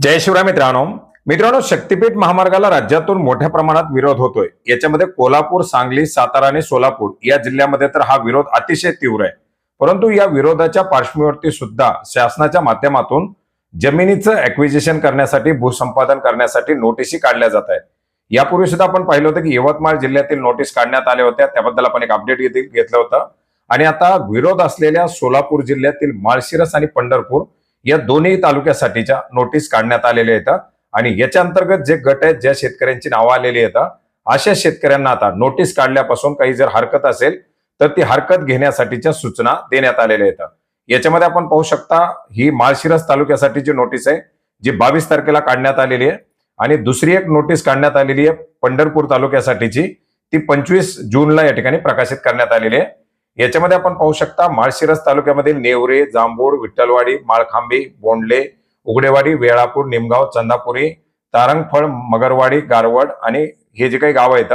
जय शिवराय मित्रांनो मित्रांनो शक्तीपीठ महामार्गाला राज्यातून मोठ्या प्रमाणात विरोध होतोय। याच्यामध्ये कोल्हापूर, सांगली, सातारा आणि सोलापूर या जिल्ह्यामध्ये तर हा विरोध अतिशय तीव्र आहे। परंतु या विरोधाच्या पार्श्वभूमीवरती सुद्धा शासनाच्या माध्यमातून जमिनीचं ॲक्विजिशन करण्यासाठी, भूसंपादन करण्यासाठी नोटिसी काढल्या जात आहेत। यापूर्वी सुद्धा आपण पाहिलं होतं की यवतमाळ जिल्ह्यातील नोटीस काढण्यात आल्या होत्या, त्याबद्दल आपण एक अपडेट घेतलं होतं। आणि आता विरोध असलेल्या सोलापूर जिल्ह्यातील माळशिरस आणि पंढरपूर या दोन्ही तालुक्यासाठीच्या नोटीस काढण्यात आलेल्या आहेत। आणि याच्या अंतर्गत जे गट आहेत, ज्या शेतकऱ्यांची नावं आलेली आहेत, अशा शेतकऱ्यांना आता नोटीस काढल्यापासून काही जर हरकत असेल तर ती हरकत घेण्यासाठीच्या सूचना देण्यात आलेल्या आहेत। याच्यामध्ये आपण पाहू शकता ही माळशिरस तालुक्यासाठीची नोटीस आहे, जी 22 तारखेला काढण्यात आलेली आहे। आणि दुसरी एक नोटीस काढण्यात आलेली आहे पंढरपूर तालुक्यासाठीची, ती 25 जूनला या ठिकाणी प्रकाशित करण्यात आलेली आहे। याच्यामध्ये आपण पाहू शकता माळशिरस तालुक्यामधील नेवरे, जांभूळ, विठ्ठलवाडी, माळखांबी, बोंडले, उघडेवाडी, वेळापूर, निमगाव, चंदापुरी, तारंगफळ, मगरवाडी, गारवड आणि हे जे काही गाव आहेत,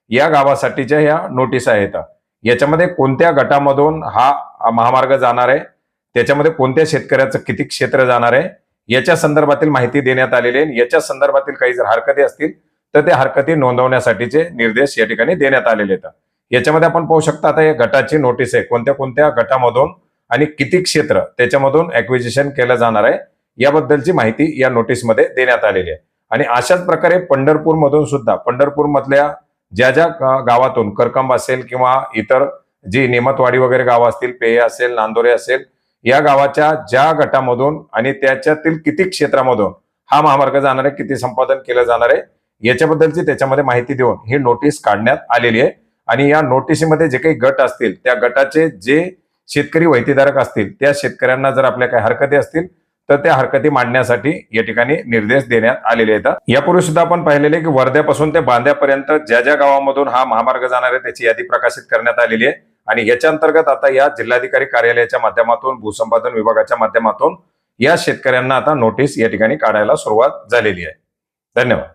या गावासाठीच्या ह्या नोटीस आहेत। याच्यामध्ये कोणत्या गटामधून हा महामार्ग जाणार आहे, त्याच्यामध्ये कोणत्या शेतकऱ्याचं किती क्षेत्र जाणार आहे, याच्या संदर्भातील माहिती देण्यात आलेली आहे। याच्या संदर्भातील काही जर हरकती असतील तर त्या हरकती नोंदवण्यासाठीचे निर्देश या ठिकाणी देण्यात आलेले आहेत। याच्यामध्ये आपण पाहू शकता आता या गटाची नोटीस आहे, कोणत्या कोणत्या गटामधून आणि किती क्षेत्र त्याच्यामधून ॲक्विजिशन केलं जाणार आहे याबद्दलची माहिती या नोटीसमध्ये देण्यात आलेली आहे। आणि अशाच प्रकारे पंढरपूर मधून सुद्धा, पंढरपूर मधल्या ज्या गावातून करकंब असेल किंवा इतर जी नेमतवाडी वगैरे गाव असतील, पेय असेल, नांदोरे असेल, या गावाच्या ज्या गटामधून आणि त्याच्यातील किती क्षेत्रामधून हा महामार्ग जाणार आहे, किती संपादन केलं जाणार आहे याच्याबद्दलची त्याच्यामध्ये माहिती देऊन ही नोटीस काढण्यात आलेली आहे। आणि या नोटिसीमध्ये जे काही गट असतील त्या गटाचे जे शेतकरी वैतीधारक असतील त्या शेतकऱ्यांना जर आपल्या काही हरकती असतील तर त्या हरकती मांडण्यासाठी या ठिकाणी निर्देश देण्यात आलेले आहेत। यापूर्वी सुद्धा आपण पाहिलेले की वर्ध्यापासून ते बांद्यापर्यंत ज्या ज्या गावामधून हा महामार्ग जाणार आहे त्याची यादी प्रकाशित करण्यात आलेली आहे। आणि याच्या अंतर्गत आता या जिल्हाधिकारी कार्यालयाच्या माध्यमातून, भूसंपादन विभागाच्या माध्यमातून या शेतकऱ्यांना आता नोटीस या ठिकाणी काढायला सुरुवात झालेली आहे। धन्यवाद।